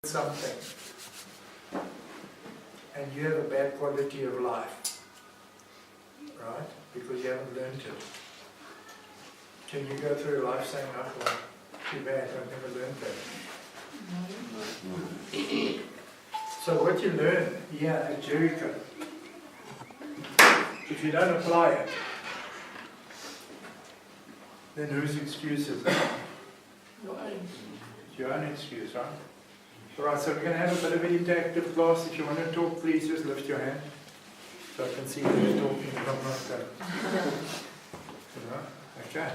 something and you have a bad quality of life, right? Because you haven't learned it. Can you go through life saying, oh, well, too bad, I've never learned that? So what you learn here at Jericho, if you don't apply it, then whose excuse is it? Your own excuse, right? Alright, so we're going to have a bit of an interactive class. If you want to talk, please just lift your hand so I can see who's talking and I'm not done. Okay.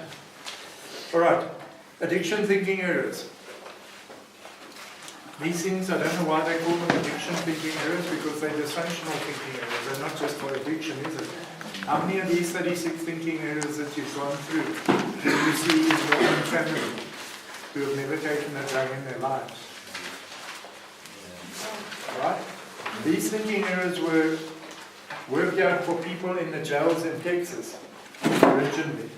Alright, addiction thinking errors. These things, I don't know why they call them addiction thinking errors, because they're dysfunctional thinking errors. They're not just for addiction, is it? How many of these 36 thinking errors that you've gone through do you see in your own family who have never taken a drug in their lives? Right? These thinking errors were worked out for people in the jails in Texas originally.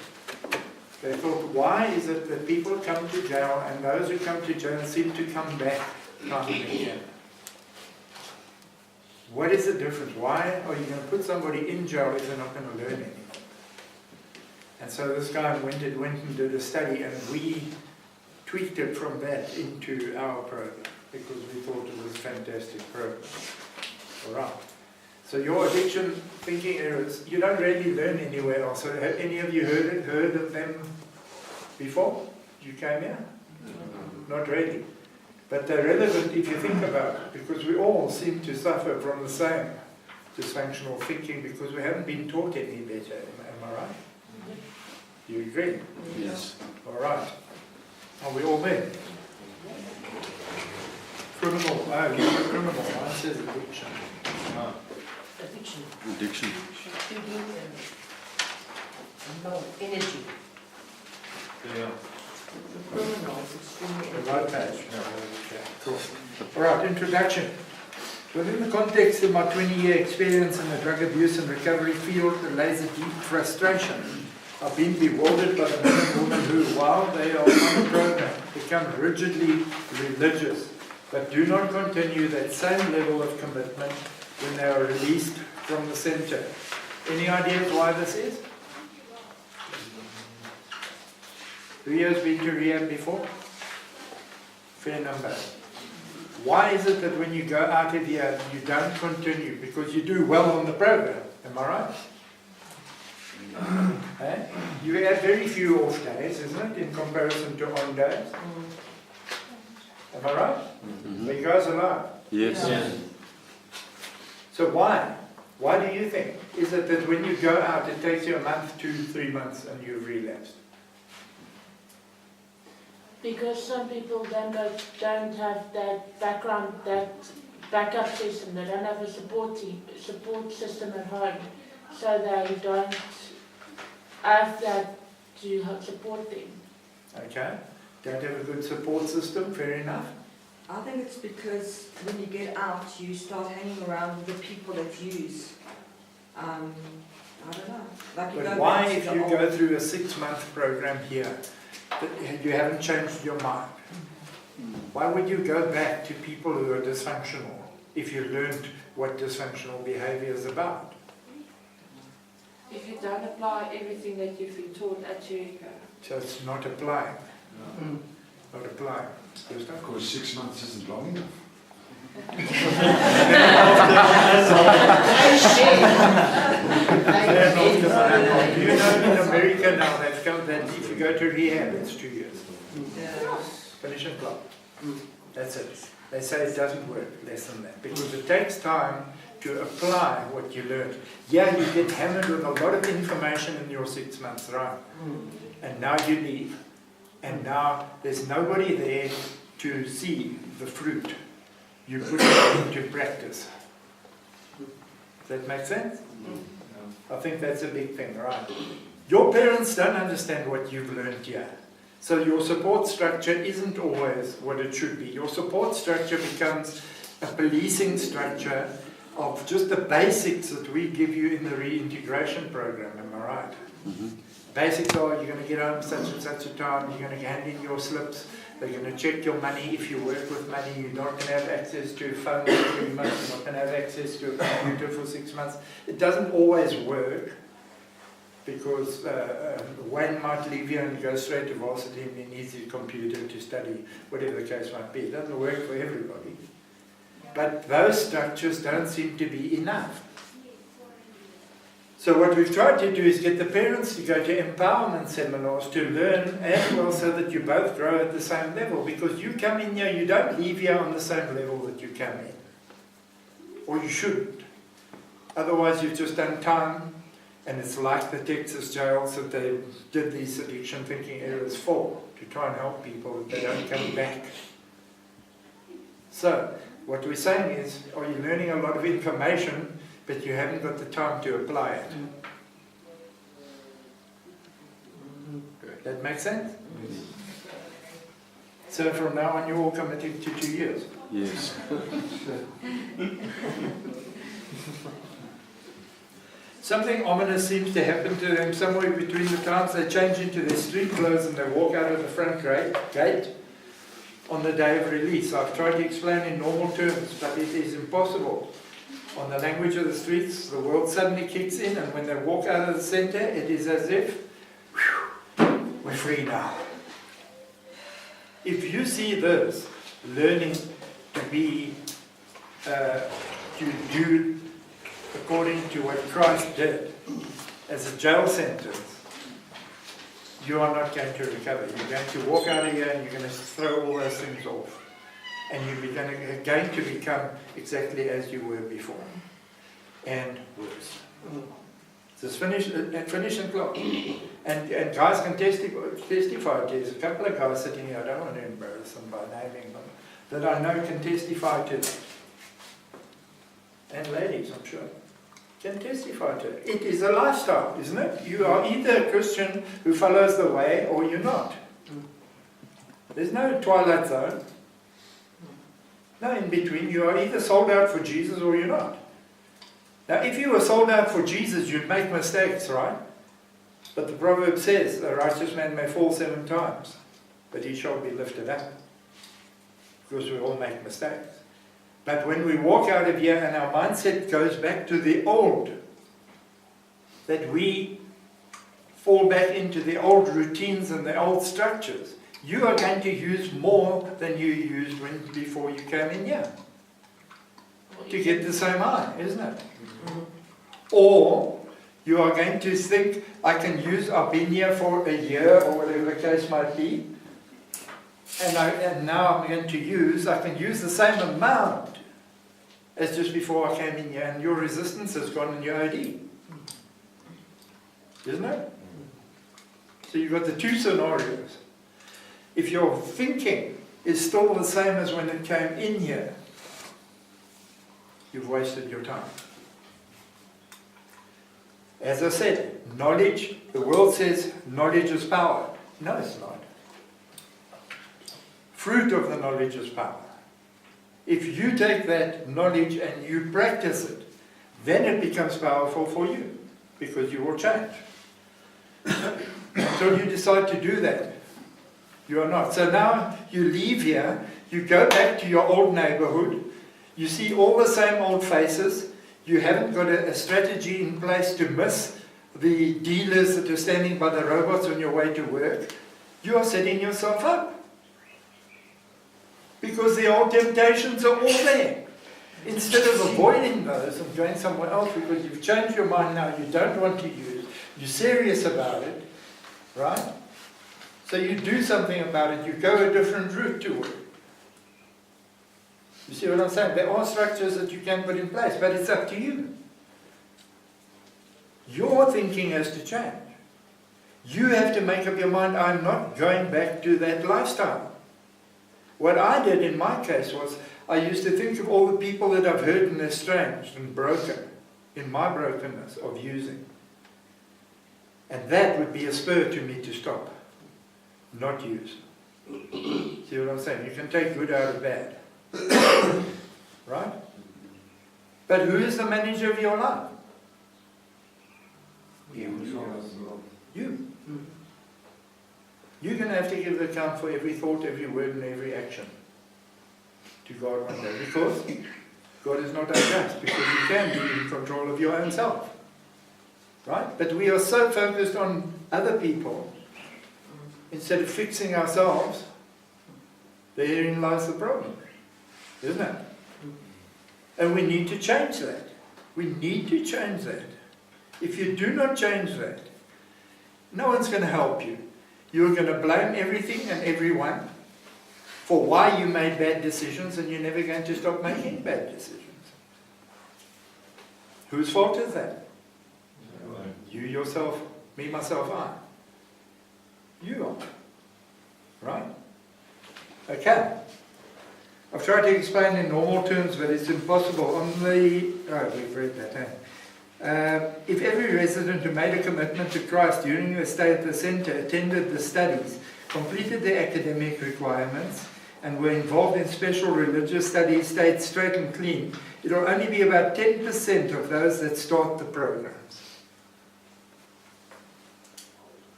They thought, why is it that people come to jail and those who come to jail seem to come back time and again? What is the difference? Why are you going to put somebody in jail if they're not going to learn anything? And so this guy went and did a study, and we tweaked it from that into our program because we thought it was a fantastic program. All right. So your addiction thinking errors, you don't really learn anywhere else. So have any of you heard of them before you came here? Not really. But they're relevant if you think about it, because we all seem to suffer from the same dysfunctional thinking because we haven't been taught any better. Am I right? Do you agree? Yes. All right. Are we all there? Criminal. Oh, you're a criminal. Mine says addiction. Oh. Addiction. No, energy. Yeah. The criminal is extremely The right page. No, okay, cool. All right, introduction. Within the context of my 20-year experience in the drug abuse and recovery field, there lays a deep frustration. I've been bewildered by the men and women who, while they are on the program, become rigidly religious, but do not continue that same level of commitment when they are released from the center. Any ideas why this is? Who here has been to rehab before? Fair number. Why is it that when you go out of here, you don't continue? Because you do well on the program. Am I right? Eh? You have very few off days, isn't it, in comparison to on days? Am I right? Are you guys alive? Yes. Yes. So why? Why do you think? Is it that when you go out, it takes you a month, 2, 3 months, and you've relapsed? Because some people don't have that background, that backup system. They don't have a support system at home, so they don't have that to help support them. Okay. Don't have a good support system, fair enough. I think it's because when you get out, you start hanging around with the people that use. I don't know. Like you But go why, back to if the you old- go through a 6-month program here, that you haven't changed your mind? Why would you go back to people who are dysfunctional if you learned what dysfunctional behavior is about? If you don't apply everything that you've been taught at Jericho. So it's not applying. Not applying. Of course, 6 months isn't long enough. Do you know in America now they've come that if you go to rehab, it's 2 years. Finish and clock. That's it. They say it doesn't work less than that because it takes time to apply what you learned. Yeah, you get hammered with a lot of information in your 6 months, right? And now you leave. And now there's nobody there to see the fruit. You put it into practice. Does that make sense? I think that's a big thing, right? Your parents don't understand what you've learned here. So your support structure isn't always what it should be. Your support structure becomes a policing structure of just the basics that we give you in the reintegration program, am I right? Basics are, you're going to get home such and such a time, you're going to hand in your slips, They're going to check your money. If you work with money, you're not going to have access to a phone for 3 months. You're not going to have access to a computer for 6 months. It doesn't always work, because one might leave you and go straight to varsity and he needs his computer to study, whatever the case might be. It doesn't work for everybody. But those structures don't seem to be enough. So what we've tried to do is get the parents to go to empowerment seminars to learn as well, so that you both grow at the same level. Because you come in here, you don't leave here on the same level that you come in. Or you shouldn't. Otherwise you've just done time, and it's like the Texas jails that they did these addiction thinking errors for, to try and help people that they don't come back. So, what we're saying is, are you learning a lot of information, but you haven't got the time to apply it? That makes sense? So from now on, you're all committed to 2 years. Yes. Something ominous seems to happen to them somewhere between the times they change into their street clothes and they walk out of the front gate on the day of release. I've tried to explain in normal terms, but it is impossible. On the language of the streets, the world suddenly kicks in, and when they walk out of the center, it is as if, whew, we're free now. If you see this, learning to be, to do according to what Christ did as a jail sentence, you are not going to recover. You're going to walk out of here and you're going to throw all those things off. And you're going to become exactly as you were before. And worse. So it's finish and clock. And guys can testify. There's a couple of guys sitting here, I don't want to embarrass them by naming them, that I know can testify to that. And ladies, I'm sure, can testify to it. It is a lifestyle, isn't it? You are either a Christian who follows the way or you're not. There's no twilight zone. No in between. You are either sold out for Jesus or you're not. Now if you were sold out for Jesus, you'd make mistakes, right? But the proverb says, a righteous man may fall 7 times, but he shall be lifted up. Because we all make mistakes. But when we walk out of here and our mindset goes back to the old, that we fall back into the old routines and the old structures, you are going to use more than you used before you came in here. To get the same high, isn't it? Or you are going to think, I've been here for a year or whatever the case might be, and now I'm going to I can use the same amount as just before I came in here, and your resistance has gone in your OD. Isn't it? So you've got the 2 scenarios. If your thinking is still the same as when it came in here, you've wasted your time. As I said, knowledge, the world says knowledge is power. No, it's not. Fruit of the knowledge is power. If you take that knowledge and you practice it, then it becomes powerful for you, because you will change. Until you decide to do that, you are not. So now you leave here, you go back to your old neighborhood, you see all the same old faces, you haven't got a strategy in place to miss the dealers that are standing by the robots on your way to work. You are setting yourself up. Because the old temptations are all there. Instead of avoiding those and going somewhere else, because you've changed your mind now, you don't want to use, you're serious about it, right? So you do something about it, you go a different route to it. You see what I'm saying? There are structures that you can put in place, but it's up to you. Your thinking has to change. You have to make up your mind, I'm not going back to that lifestyle. What I did in my case was, I used to think of all the people that I've hurt and estranged and broken, in my brokenness of using. And that would be a spur to me to stop, not use. See what I'm saying? You can take good out of bad. Right? But who is the manager of your life? You. You're going to have to give the account for every thought, every word, and every action to God one day, because God is not unjust, because you can be in control of your own self. Right? But we are so focused on other people, instead of fixing ourselves, therein lies the problem. Isn't it? And we need to change that. We need to change that. If you do not change that, no one's going to help you. You're going to blame everything and everyone for why you made bad decisions, and you're never going to stop making bad decisions. Whose fault is that? You yourself, me, myself, I. You are. Right? Okay. I've tried to explain in normal terms, but it's impossible. On the... Oh, we've read that, eh? If every resident who made a commitment to Christ during their stay at the centre attended the studies, completed their academic requirements, and were involved in special religious studies, stayed straight and clean, it will only be about 10% of those that start the programs.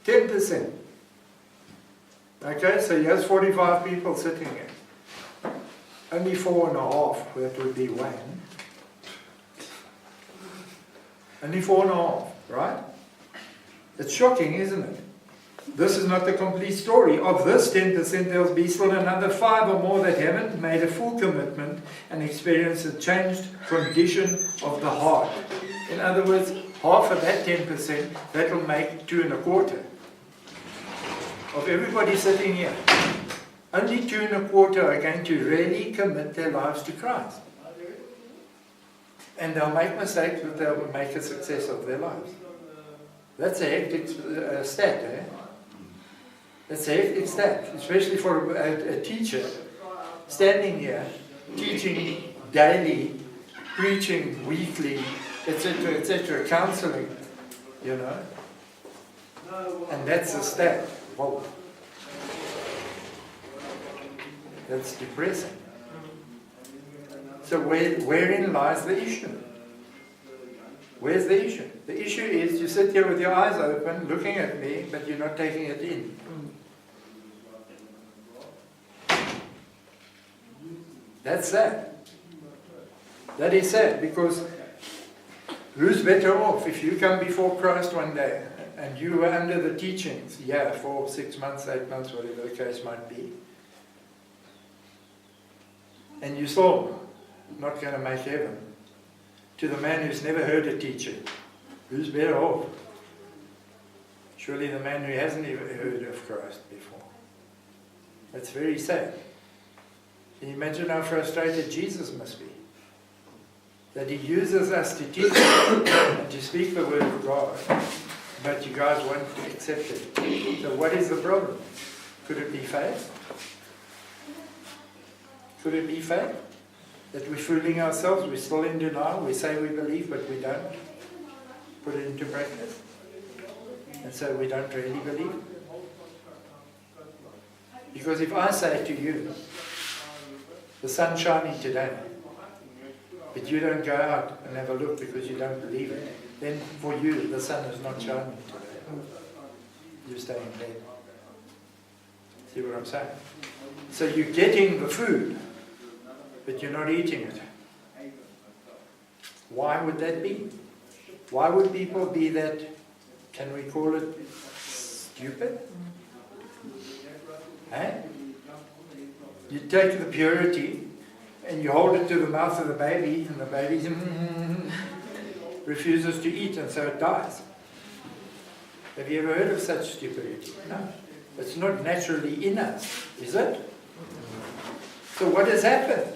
10%. Okay, so here's 45 people sitting here. Only 4.5, that would be Wayne. Only 4.5, right? It's shocking, isn't it? This is not the complete story. Of this 10%, there'll be still another 5 or more that haven't made a full commitment and experienced a changed condition of the heart. In other words, half of that 10%, that will make 2.25. Of everybody sitting here, only 2.25 are going to really commit their lives to Christ. And they'll make mistakes, but they'll make a success of their lives. That's a hectic stat, eh? That's a hectic stat, especially for a teacher standing here, teaching daily, preaching weekly, etc., counseling, you know. And that's a stat. Whoa. That's depressing. So wherein lies the issue? Where's the issue? The issue is you sit here with your eyes open, looking at me, but you're not taking it in. That's sad. That is sad, because who's better off if you come before Christ one day and you were under the teachings, for 6 months, 8 months, whatever the case might be, and you still not going to make heaven, to the man who's never heard a teaching, who's better off? Surely the man who hasn't ever heard of Christ before. That's very sad. Can you imagine how frustrated Jesus must be? That he uses us to teach and to speak the word of God, but you guys won't accept it. So what is the problem? Could it be faith? Could it be faith? That we're fooling ourselves, we're still in denial, we say we believe, but we don't put it into practice. And so we don't really believe. Because if I say to you, the sun's shining today, but you don't go out and have a look because you don't believe it, then for you, the sun is not shining today. You stay in bed. See what I'm saying? So you're getting the food, but you're not eating it. Why would that be? Why would people be that, can we call it stupid? Eh? You take the purity and you hold it to the mouth of the baby, and the baby refuses to eat, and so it dies. Have you ever heard of such stupidity? No. It's not naturally in us, is it? So what has happened?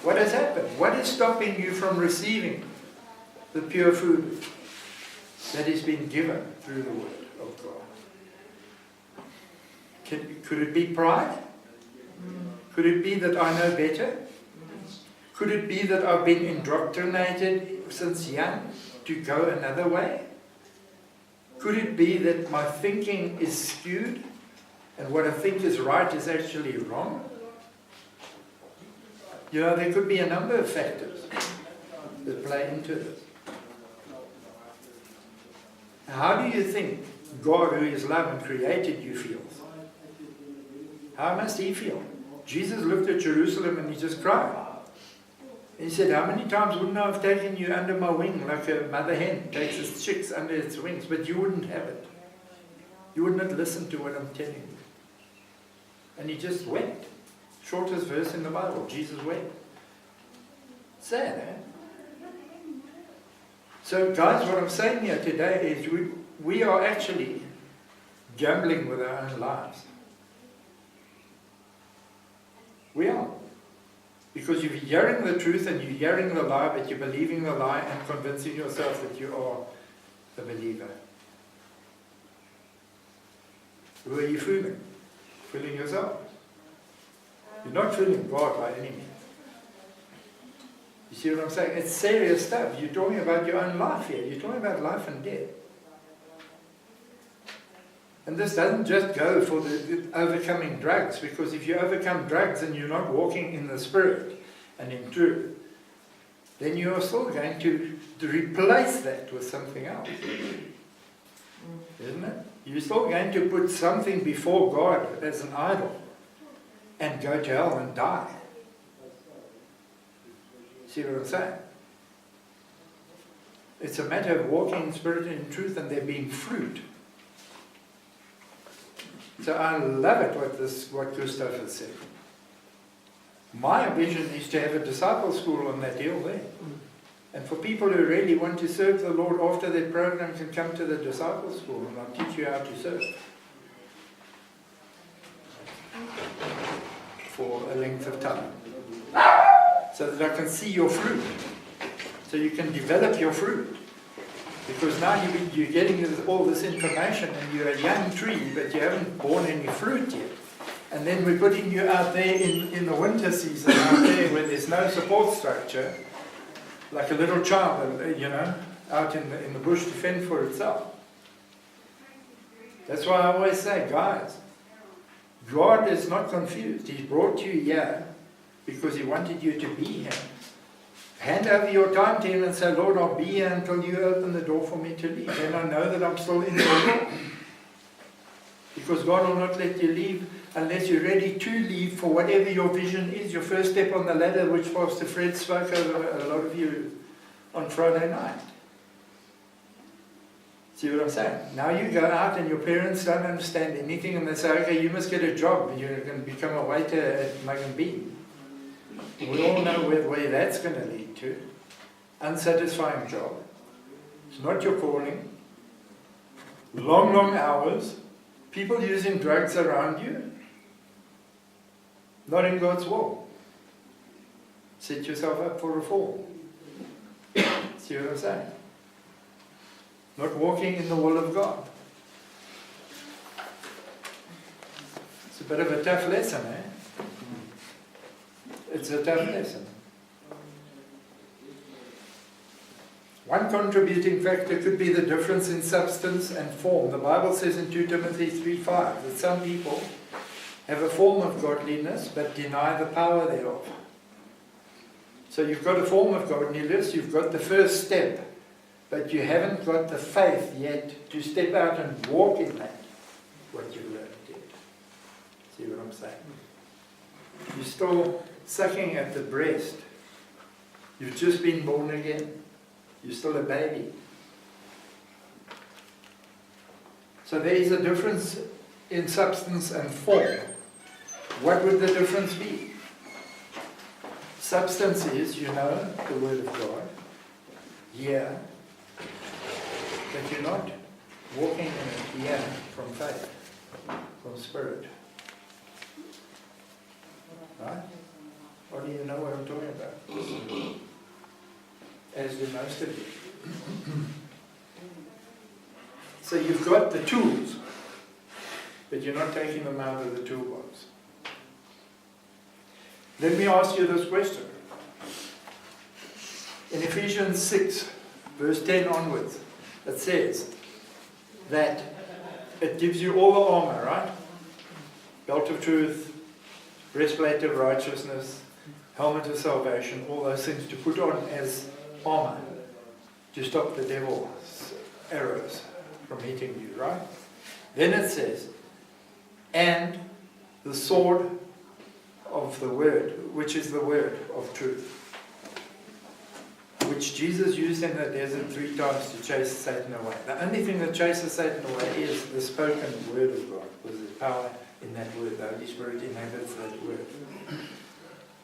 What has happened? What is stopping you from receiving the pure food that is being given through the Word of God? Could it be pride? Could it be that I know better? Could it be that I've been indoctrinated since young to go another way? Could it be that my thinking is skewed and what I think is right is actually wrong? You know, there could be a number of factors that play into this. How do you think God, who is love and created you, feels. How must he feel? Jesus looked at Jerusalem and he just cried. He said, how many times wouldn't I have taken you under my wing like a mother hen takes its chicks under its wings, but you wouldn't have it. You would not listen to what I'm telling you. And he just wept. Shortest verse in the Bible, Jesus wept. Sad, eh? So guys, what I'm saying here today is we are actually gambling with our own lives. We are. Because you're hearing the truth and you're hearing the lie, but you're believing the lie and convincing yourself that you are a believer. Who are you fooling? Fooling yourself. You're not fooling God by any means. You see what I'm saying? It's serious stuff. You're talking about your own life here. You're talking about life and death. And this doesn't just go for the overcoming drugs, because if you overcome drugs and you're not walking in the Spirit and in truth, then you are still going to replace that with something else. Isn't it? You're still going to put something before God as an idol and go to hell and die. See what I'm saying? It's a matter of walking in Spirit and in truth and there being fruit. So I love it what Gustav has said. My vision is to have a disciple school on that hill there. And for people who really want to serve the Lord after their program can come to the disciple school and I'll teach you how to serve. For a length of time. So that I can see your fruit. So you can develop your fruit. Because now you're getting all this information and you're a young tree, but you haven't borne any fruit yet. And then we're putting you out there in the winter season, out there where there's no support structure, like a little child, out in the bush to fend for itself. That's why I always say, guys, God is not confused. He's brought you here because He wanted you to be here. Hand over your time to Him and say, Lord, I'll be here until you open the door for me to leave. Then I know that I'm still in your will. Because God will not let you leave unless you're ready to leave for whatever your vision is, your first step on the ladder, which Pastor Fred spoke over a lot of you on Friday night. See what I'm saying? Now you go out and your parents don't understand anything and they say, okay, you must get a job and you're going to become a waiter at Mug and Bean. We all know where that's going to lead to. Unsatisfying job. It's not your calling. Long hours. People using drugs around you. Not in God's will. Set yourself up for a fall. See what I'm saying? Not walking in the will of God. It's a bit of a tough lesson, eh? It's a tough lesson. One contributing factor could be the difference in substance and form. The Bible says in 2 Timothy 3:5 that some people have a form of godliness but deny the power thereof. So you've got a form of godliness, you've got the first step, but you haven't got the faith yet to step out and walk in that, what you've learned yet. See what I'm saying? You're still sucking at the breast. You've just been born again. You're still a baby. So there is a difference in substance and form. What would the difference be? Substance is, the Word of God. Yeah. But you're not walking in it here from faith, from Spirit. Right? Or do you know what I'm talking about? As do most of you. So you've got the tools, but you're not taking them out of the toolbox. Let me ask you this question. In Ephesians 6, verse 10 onwards, it says that it gives you all the armor, right? Belt of truth, breastplate of righteousness, helmet of salvation, all those things to put on as armor to stop the devil's arrows. from hitting you, right? Then it says, and the sword of the word, which is the word of truth, which Jesus used in the desert 3 times to chase Satan away. The only thing that chases Satan away is the spoken word of God, because there's power in that word. The Holy Spirit inhabits that word.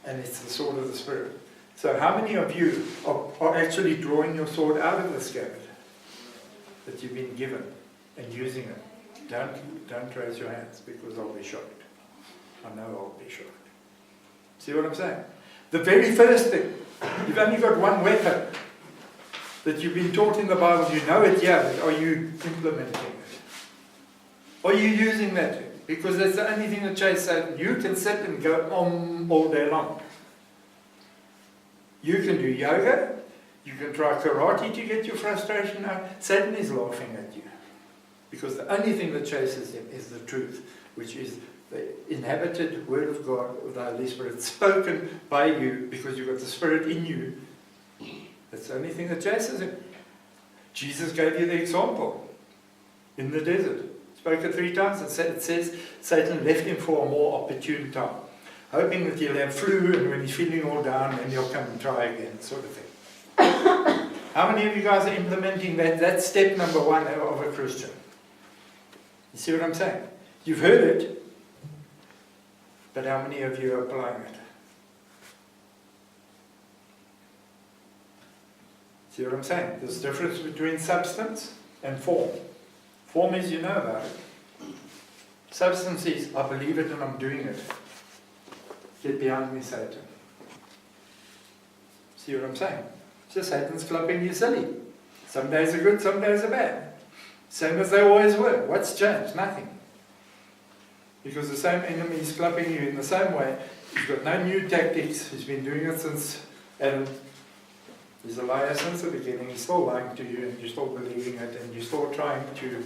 And it's the sword of the Spirit. So how many of you are actually drawing your sword out of the scabbard that you've been given and using it? Don't raise your hands, because I'll be shocked. I know I'll be shocked. See what I'm saying? The very first thing, you've only got one weapon that you've been taught in the Bible. You know it, yeah, but are you implementing it? Are you using that thing? Because that's the only thing that chases Satan. You can sit and go all day long. You can do yoga. You can try karate to get your frustration out. Satan is laughing at you. Because the only thing that chases him is the truth, which is the inhabited word of God, of the Holy Spirit, spoken by you, because you've got the Spirit in you. That's the only thing that chases him. Jesus gave you the example in the desert. Spoke it 3 times, and it says Satan left him for a more opportune time, hoping that he'll have flu, and when he's feeling all down, then he'll come and try again, sort of thing. How many of you guys are implementing that? That's step number 1 of a Christian. You see what I'm saying? You've heard it, but how many of you are applying it? See what I'm saying? There's a difference between substance and form. Form is, you know about it. Substance is, I believe it and I'm doing it. Get behind me, Satan. See what I'm saying? So Satan's clubbing you silly. Some days are good, some days are bad. Same as they always were. What's changed? Nothing. Because the same enemy is clubbing you in the same way. He's got no new tactics. He's been doing it since Adam. He's a liar since the beginning. He's still lying to you, and you're still believing it, and you're still trying to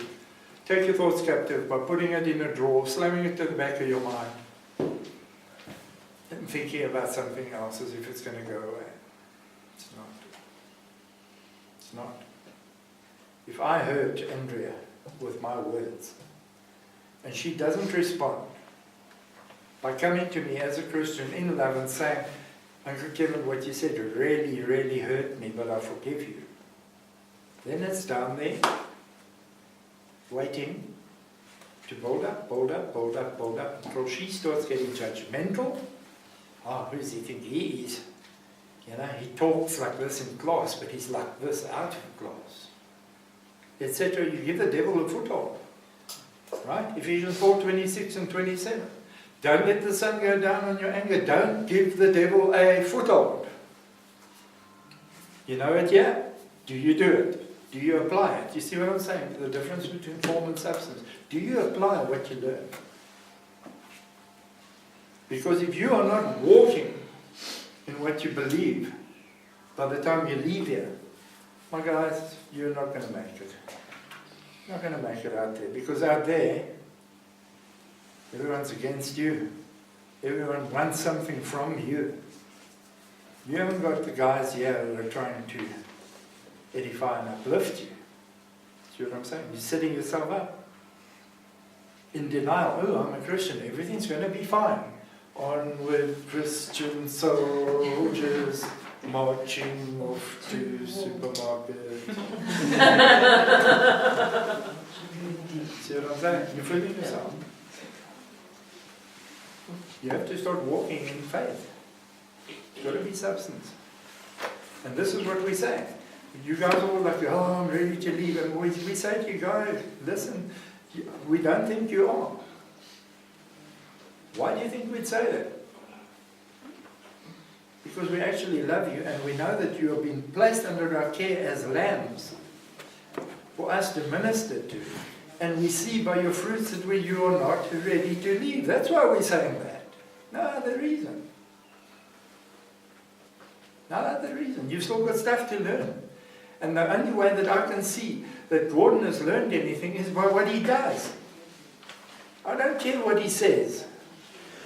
take your thoughts captive by putting it in a drawer, slamming it to the back of your mind, and thinking about something else as if it's going to go away. It's not. It's not. If I hurt Andrea with my words, and she doesn't respond by coming to me as a Christian in love and saying, Uncle Kevin, what you said really, really hurt me, but I forgive you. Then it's down there, waiting to build up, build up, build up, build up, until she starts getting judgmental. Oh, who does he think he is? You know, he talks like this in class, but he's like this out of class. Etc. You give the devil a foothold. Right? Ephesians 4:26 and 27. Don't let the sun go down on your anger. Don't give the devil a foothold. You know it, yeah? Do you do it? Do you apply it? You see what I'm saying? The difference between form and substance. Do you apply what you learn? Because if you are not walking in what you believe, by the time you leave here, my guys, you're not going to make it. You're not going to make it out there. Because out there, everyone's against you. Everyone wants something from you. You haven't got the guys here that are trying to edify and uplift you. See what I'm saying? You're setting yourself up. In denial. Oh, I'm a Christian. Everything's going to be fine. Onward, Christian soldiers, marching off to supermarket. See what I'm saying? You're fooling yourself. You have to start walking in faith. It's got to be substance. And this is what we say. You guys are all like, oh, I'm ready to leave. And we say to you guys, listen, we don't think you are. Why do you think we'd say that? Because we actually love you, and we know that you have been placed under our care as lambs for us to minister to. And we see by your fruits that you are not ready to leave. That's why we're saying that. No other reason. No other reason. You've still got stuff to learn. And the only way that I can see that Gordon has learned anything is by what he does. I don't care what he says.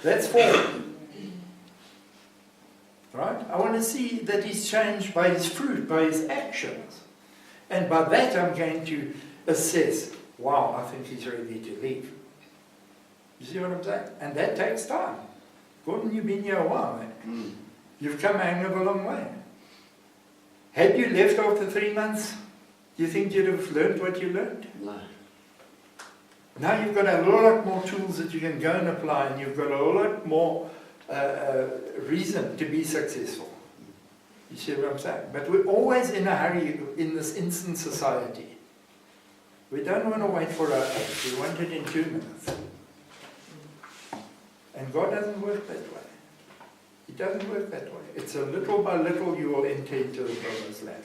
That's form. Right? I want to see that he's changed by his fruit, by his actions. And by that I'm going to assess, wow, I think he's ready to leave. You see what I'm saying? And that takes time. Gordon, you've been here a while, mate. You've come a hang of a long way. Had you left after 3 months, do you think you'd have learned what you learned? No. Now you've got a lot more tools that you can go and apply, and you've got a lot more reason to be successful. You see what I'm saying? But we're always in a hurry in this instant society. We don't want to wait for our age. We want it in 2 minutes. And God doesn't work that way. He doesn't work that way. It's a little by little you will enter into the promised land.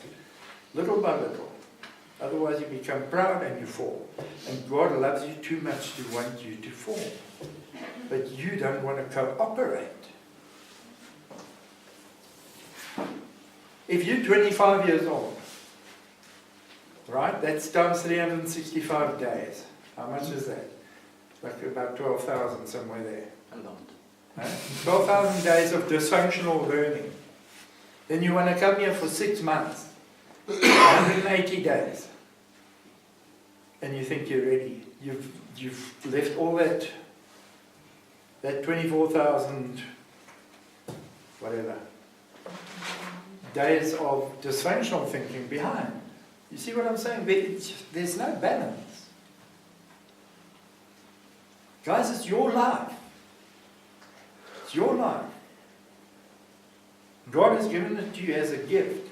Little by little. Otherwise you become proud and you fall. And God loves you too much to want you to fall. But you don't want to cooperate. If you're 25 years old, right, that's times 365 days. How much is that? Like about 12,000, somewhere there. A lot. 12,000 days of dysfunctional learning. Then you want to come here for 6 months, 180 days, and you think you're ready. You've left all that 24,000 whatever days of dysfunctional thinking behind. You see what I'm saying? There's no balance. Guys, it's your life. It's your life. God has given it to you as a gift.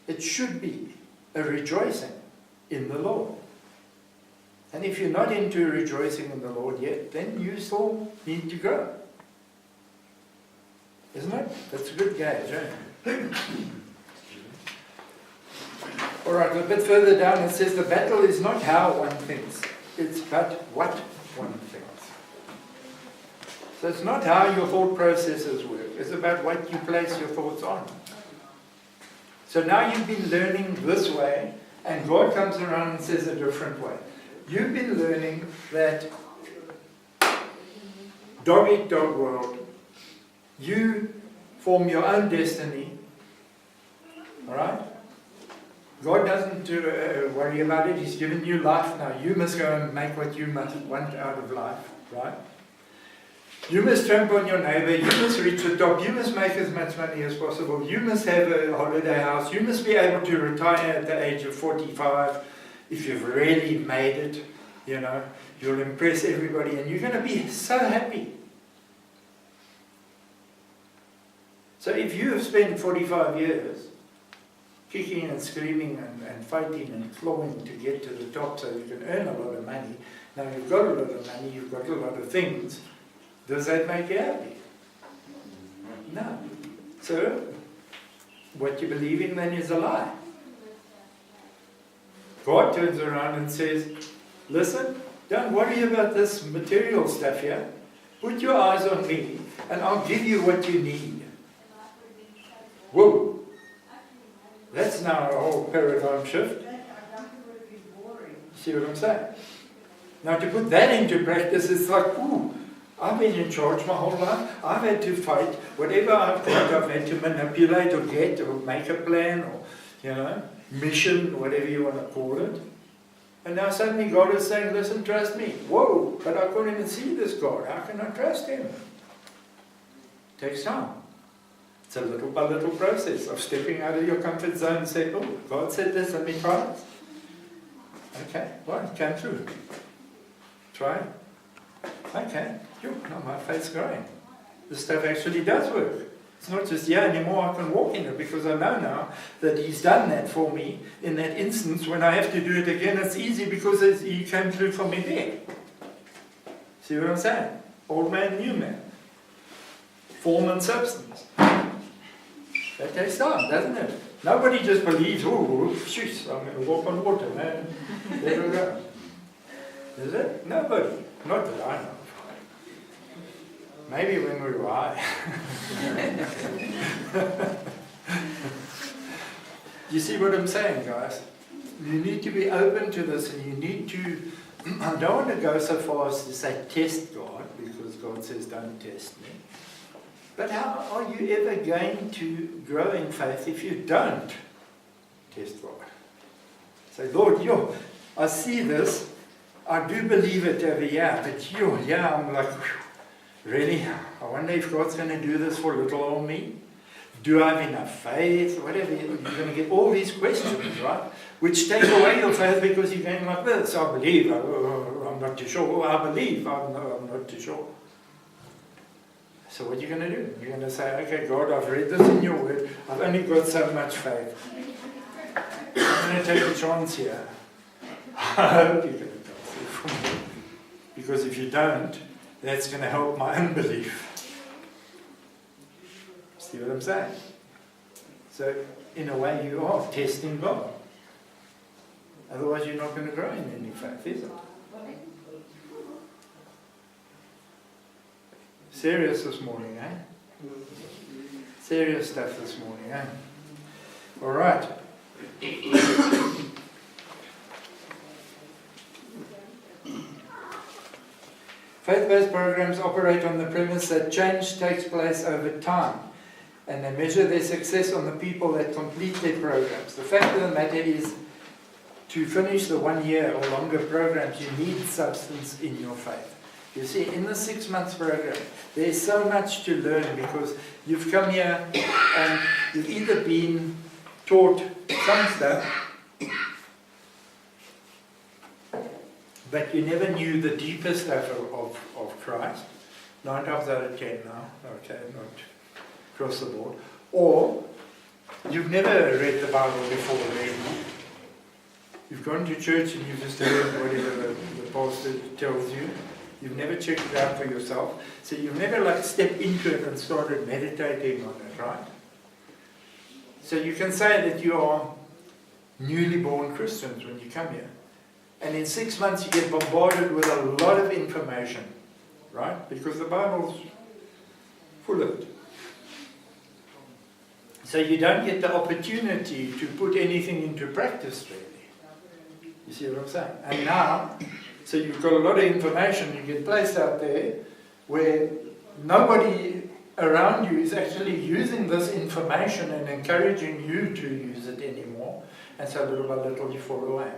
It should be a rejoicing in the Lord. And if you're not into rejoicing in the Lord yet, then you still need to grow. Isn't it? That's a good gauge, eh? Alright, a bit further down it says the battle is not how one thinks, it's but what one thinks. So it's not how your thought processes work, it's about what you place your thoughts on. So now you've been learning this way, and God comes around and says a different way. You've been learning that dog eat dog world, you form your own destiny, alright? God doesn't worry about it, He's given you life now. You must go and make what you must want out of life, right? You must jump on your neighbor, you must reach the top, you must make as much money as possible, you must have a holiday house, you must be able to retire at the age of 45. If you've really made it, you know, you'll impress everybody and you're going to be so happy. So if you have spent 45 years kicking and screaming and fighting and clawing to get to the top so you can earn a lot of money, now you've got a lot of money, you've got a lot of things, does that make you happy? No. So, what you believe in then is a lie. God turns around and says, listen, don't worry about this material stuff here. Put your eyes on me and I'll give you what you need. Whoa. That's now a whole paradigm shift. See what I'm saying? Now to put that into practice, it's like, ooh, I've been in charge my whole life. I've had to fight. Whatever I've got, I've had to manipulate or get or make a plan or, you know, mission, whatever you want to call it. And now suddenly God is saying, listen, trust me. Whoa, but I can't even see this God. How can I trust Him? It takes time. It's a little by little process of stepping out of your comfort zone and saying, oh, God said this, let me try it. Okay, well, it came through. Try it. Okay, now my faith's growing. This stuff actually does work. It's not just, yeah, anymore I can walk in it because I know now that He's done that for me in that instance. When I have to do it again, it's easy because He came through for me there. See what I'm saying? Old man, new man. Form and substance. That takes time, doesn't it? Nobody just believes, oh, shoot, I'm going to walk on water, man. There we go. Is it? Nobody. Not that I know. Maybe when we were high. You see what I'm saying, guys? You need to be open to this, and you need to, I don't want to go so far as to say test God, because God says don't test me. But how are you ever going to grow in faith if you don't test God? Say, Lord, I see this, I do believe it over here, but I'm like, really? I wonder if God's going to do this for little old me? Do I have enough faith? Whatever. You're going to get all these questions, right? Which take away your faith because you're going like this. I believe, I'm not too sure. I believe, I'm not too sure. So what are you going to do? You're going to say, okay, God, I've read this in your word. I've only got so much faith. I'm going to take a chance here. I hope you're going to take it from me. Because if you don't, that's going to help my unbelief. See what I'm saying? So, in a way, you are testing God. Otherwise, you're not going to grow in any faith, is it? Serious this morning, eh? Serious stuff this morning, eh? All right. Faith-based programs operate on the premise that change takes place over time, and they measure their success on the people that complete their programs. The fact of the matter is, to finish the 1 year or longer programs, you need substance in your faith. You see, in the 6 months program, there's so much to learn because you've come here and you've either been taught some stuff, but you never knew the deeper stuff of Christ. 9 times out of 10 now, okay, not across the board. Or you've never read the Bible before already. You've gone to church and you've just heard whatever the pastor tells you. You've never checked it out for yourself. So you've never stepped into it and started meditating on it, right? So you can say that you are newly born Christians when you come here. And in 6 months you get bombarded with a lot of information, right? Because the Bible's full of it. So you don't get the opportunity to put anything into practice, really. You see what I'm saying? And now, so you've got a lot of information, you get placed out there where nobody around you is actually using this information and encouraging you to use it anymore. And so little by little you fall away.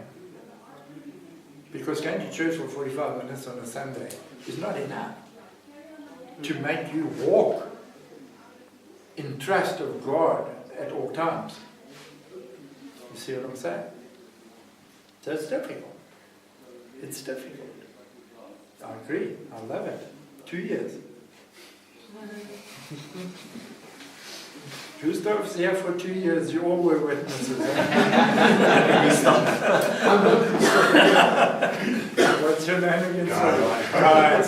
Because going to church for 45 minutes on a Sunday is not enough to make you walk in trust of God at all times. You see what I'm saying? So it's difficult. It's difficult. I agree. I love it. 2 years. Gustav's here for 2 years. You all were witnesses. What's your name again? Right.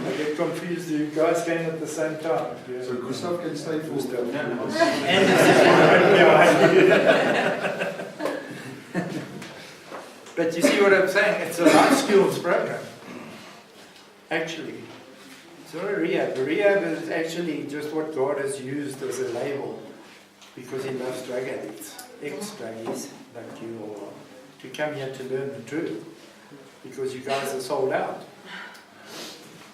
I get confused. You guys came at the same time. Yeah. So Gustav can stay for Gustav. But you see what I'm saying? It's a life skills program. Actually. It's not a rehab. A rehab is actually just what God has used as a label because He loves drug addicts, ex-druggies like you all are, to come here to learn the truth. Because you guys are sold out.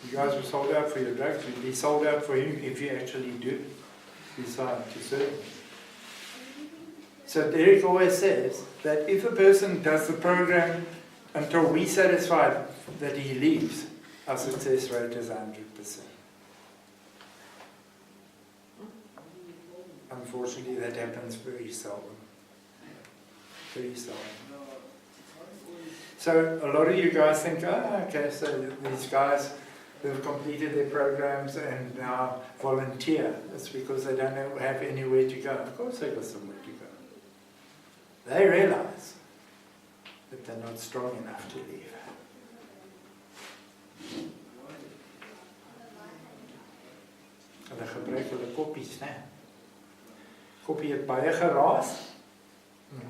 You guys were sold out for your drugs. You'd be sold out for Him if you actually do decide to serve Him. So Derek always says that if a person does the program until we're satisfied that he leaves, our success rate is 100%. Unfortunately, that happens very seldom. Very seldom. So a lot of you guys think, okay, so these guys who've completed their programs and now volunteer. That's because they don't have anywhere to go. Of course they've got somewhere to go. They realize that they're not strong enough to leave. Hulle gebruik hulle koppies, né? Koppie het baie geraas,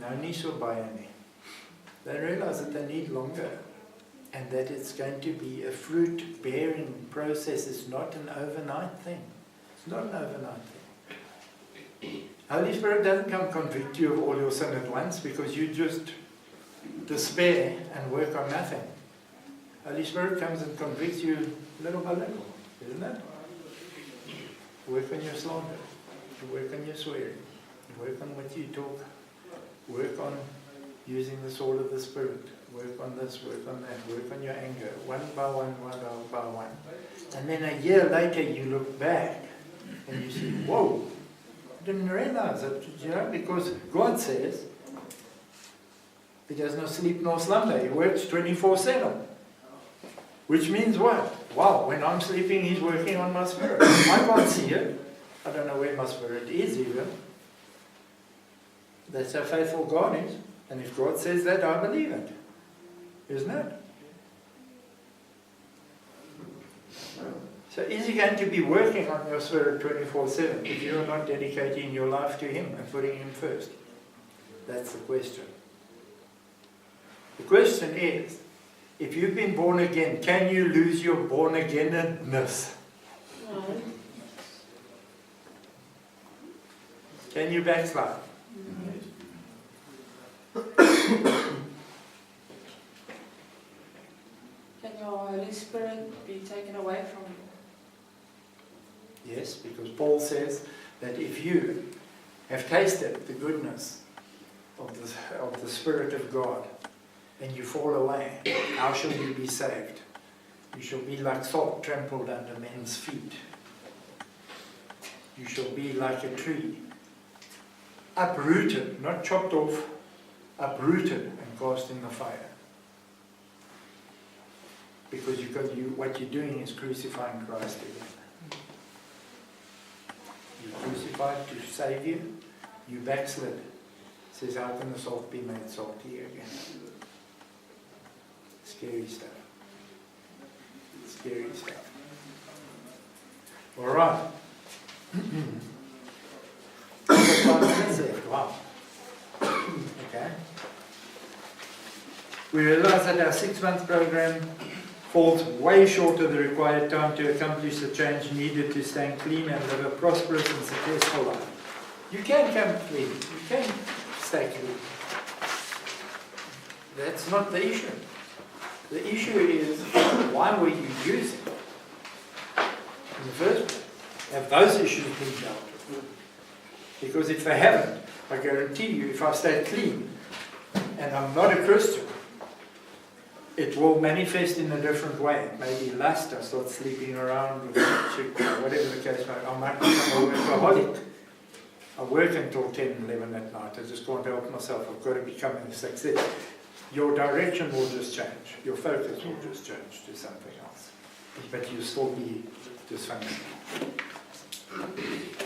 nou nie so baie nie. They realize that they need longer and that it's going to be a fruit-bearing process. It's not an overnight thing. It's not an overnight thing. Holy Spirit doesn't come convict you of all your sin at once because you just despair and work on nothing. Holy Spirit comes and convicts you little by little, isn't it? Work on your slander, work on your swearing, work on what you talk, work on using the sword of the Spirit. Work on this, work on that, work on your anger, one by one by one. And then a year later you look back and you see, whoa, I didn't realize it, because God says He does not sleep nor slumber. He works 24/7. Which means what? Wow, when I'm sleeping, He's working on my spirit. I can't see it. I don't know where my spirit is even. That's how faithful God is. And if God says that, I believe it. Isn't it? So is He going to be working on your spirit 24/7 if you're not dedicating your life to Him and putting Him first? That's the question. The question is, if you've been born again, can you lose your born again-ness? No. Can you backslide? Can your Holy Spirit be taken away from you? Yes, because Paul says that if you have tasted the goodness of the Spirit of God and you fall away, how shall you be saved? You shall be like salt trampled under men's feet. You shall be like a tree, uprooted, not chopped off, uprooted and cast in the fire. Because what you're doing is crucifying Christ again. You crucified to save you, you backslid. It says, how can the salt be made salty again? Scary stuff. Scary stuff. All right. Wow. Okay. We realize that our 6-month program falls way short of the required time to accomplish the change needed to stay clean and live a prosperous and successful life. You can come clean. You can stay clean. That's not the issue. The issue is, why were you using it in the first place? Have those issues been dealt with? Because if they haven't, I guarantee you, if I stay clean and I'm not a Christian, it will manifest in a different way. Maybe lust, I start sleeping around with a chick, or whatever the case may be. I might become a workaholic. I work until 10, 11 at night. I just can't help myself. I've got to become a success. Your direction will just change. Your focus will just change to something else. But you'll still be dysfunctional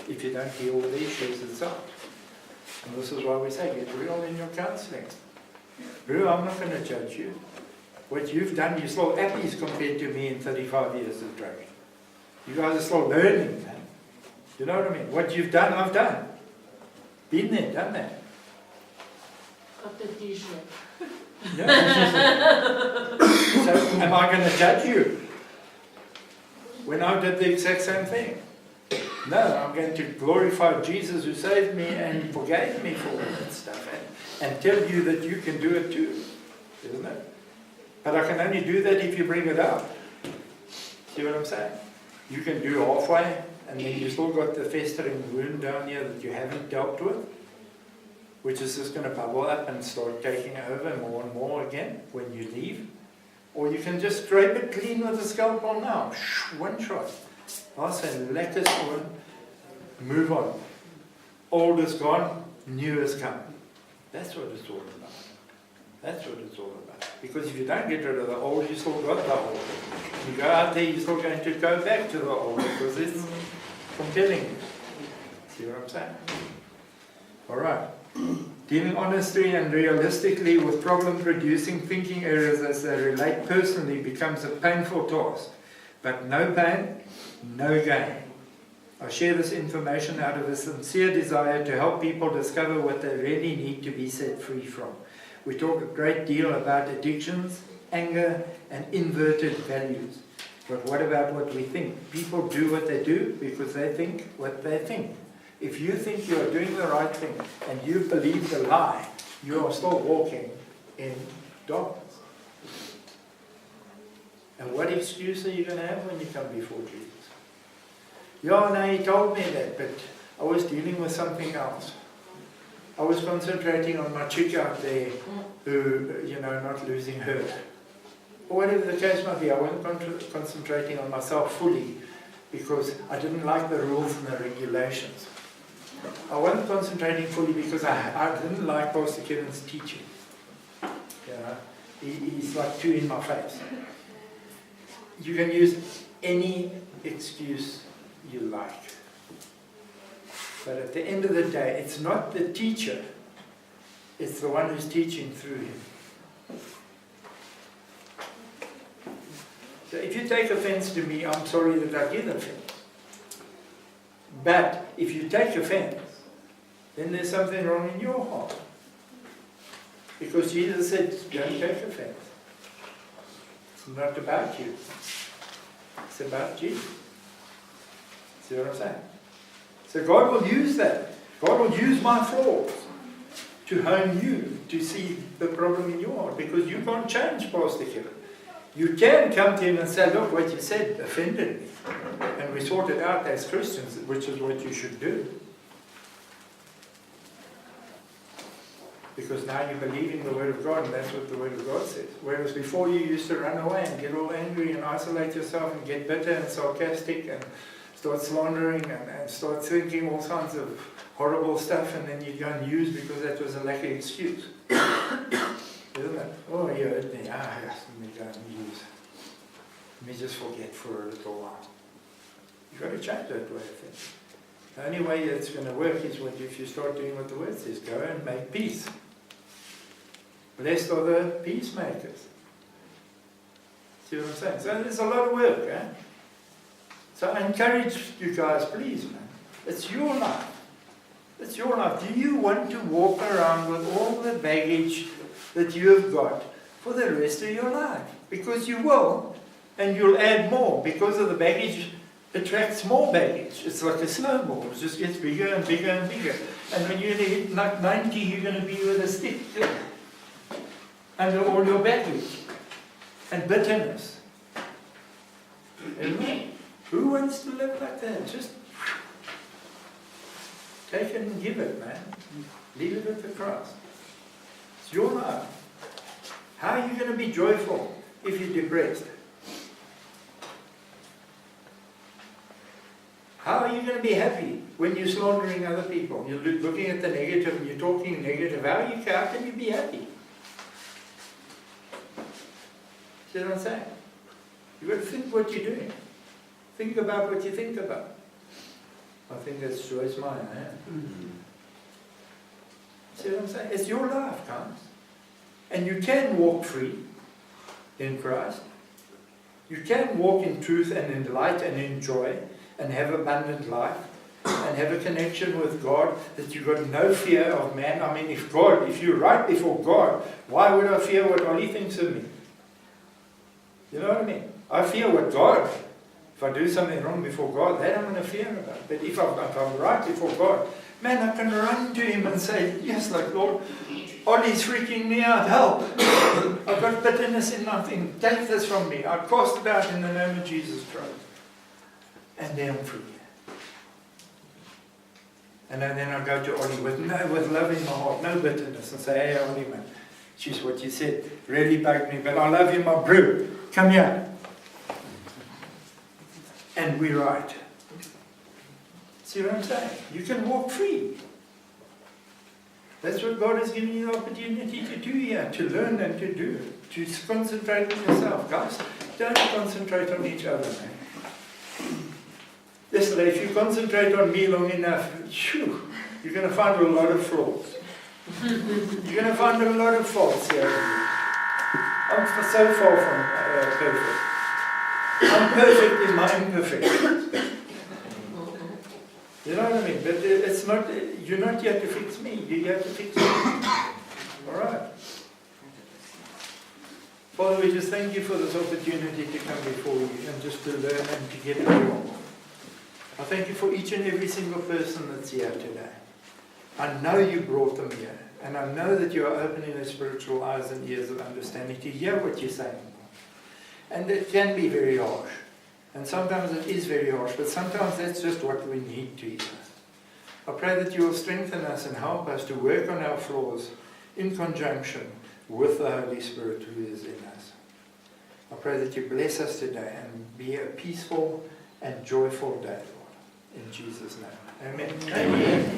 if you don't deal with the issues itself. And this is why we say, get real in your counseling. Real, I'm not going to judge you. What you've done, you're still appies compared to me in 35 years of drugging. You guys are still learning, man. You know what I mean? What you've done, I've done. Been there, done that. Got the t-shirt. Yeah. So, am I going to judge you when I did the exact same thing? No, I'm going to glorify Jesus who saved me and forgave me for all that stuff and tell you that you can do it too, isn't it? But I can only do that if you bring it up. See what I'm saying? You can do halfway and then you still got the festering wound down here that you haven't dealt with, which is just going to bubble up and start taking over more and more again when you leave. Or you can just scrape it clean with a scalpel now. One shot. I say, lekker on, move on. Old is gone, new has come. That's what it's all about. That's what it's all about. Because if you don't get rid of the old, you still got the old. You go out there, you're still going to go back to the old because it's compelling you. See what I'm saying? All right. Dealing honestly and realistically with problem-producing thinking errors as they relate personally becomes a painful task. But no pain, no gain. I share this information out of a sincere desire to help people discover what they really need to be set free from. We talk a great deal about addictions, anger, and inverted values. But what about what we think? People do what they do because they think what they think. If you think you are doing the right thing and you believe the lie, you are still walking in darkness. And what excuse are you going to have when you come before Jesus? Yeah, no, he told me that, but I was dealing with something else. I was concentrating on my chick out there who, not losing her. Or whatever the case might be, I wasn't concentrating on myself fully because I didn't like the rules and the regulations. I wasn't concentrating fully because I didn't like Pastor Kevin's teaching. He's like too in my face. You can use any excuse you like. But at the end of the day, it's not the teacher, it's the one who's teaching through him. So if you take offense to me, I'm sorry that I give offense. But if you take offense, then there's something wrong in your heart. Because Jesus said, don't take offense. It's not about you. It's about Jesus. See what I'm saying? So God will use that. God will use my flaws to hone you, to see the problem in your heart. Because you can't change Pastor Kevin. You can come to him and say, look, what you said offended me. And we sort it out as Christians, which is what you should do. Because now you believe in the Word of God, and that's what the Word of God says. Whereas before you used to run away and get all angry and isolate yourself and get bitter and sarcastic and start slandering and start thinking all kinds of horrible stuff, and then you go and use because that was a lack of excuse. Isn't it? Oh, you hurt me. Yes, let me go and use. Let me just forget for a little while. You've got to change that way of thinking. The only way it's going to work is when if you start doing what the Word says, go and make peace. Blessed are the peacemakers. See what I'm saying? So there's a lot of work, eh? So I encourage you guys, please, man. It's your life. It's your life. Do you want to walk around with all the baggage that you have got for the rest of your life? Because you will, and you'll add more. Because of the baggage attracts more baggage. It's like a snowball. It just gets bigger and bigger and bigger. And when you're going to hit like 90, you're going to be with a stick under all your baggage and bitterness. Amen. Who wants to live like that? Just take it and give it, man. Leave it at the cross. It's your life. How are you going to be joyful if you're depressed? How are you going to be happy when you're slandering other people? You're looking at the negative and you're talking negative. How can you be happy? See what I'm saying? You've got to think what you're doing. Think about what you think about. I think that's Joyce Meyer, eh? Mm-hmm. See what I'm saying? It's your life, guys. And you can walk free in Christ. You can walk in truth and in light and in joy and have abundant life and have a connection with God that you've got no fear of man. I mean, if you're right before God, why would I fear what Ollie thinks of me? You know what I mean? I fear what God, if I do something wrong before God, that I'm going to fear about. But if I'm right before God, man, I can run to him and say, yes, like, Lord, Ollie's freaking me out, help. I've got bitterness in nothing. Take this from me. I cast it out in the name of Jesus Christ. And then I'm free. And then I go to Ollie with love in my heart, no bitterness, and say, hey, Ollie, man, geez, what you said really bugged me, but I love you, my bro. Come here. And we're right. See what I'm saying? You can walk free. That's what God has given you the opportunity to do here, to learn and to do. To concentrate on yourself. Guys, don't concentrate on each other, man. Listen, if you concentrate on me long enough, you're going to find a lot of flaws. You're going to find a lot of faults here. I'm so far from perfect. I'm perfect in my imperfections. You know what I mean? But it's not, you're not here to fix me. You're here to fix me. All right. Father, we just thank you for this opportunity to come before you and just to learn and to get more. I thank you for each and every single person that's here today. I know you brought them here. And I know that you are opening their spiritual eyes and ears of understanding to hear what you're saying. And it can be very harsh. And sometimes it is very harsh. But sometimes that's just what we need to hear. I pray that you will strengthen us and help us to work on our flaws in conjunction with the Holy Spirit who is in us. I pray that you bless us today and be a peaceful and joyful day, Lord. In Jesus' name. Amen. Amen.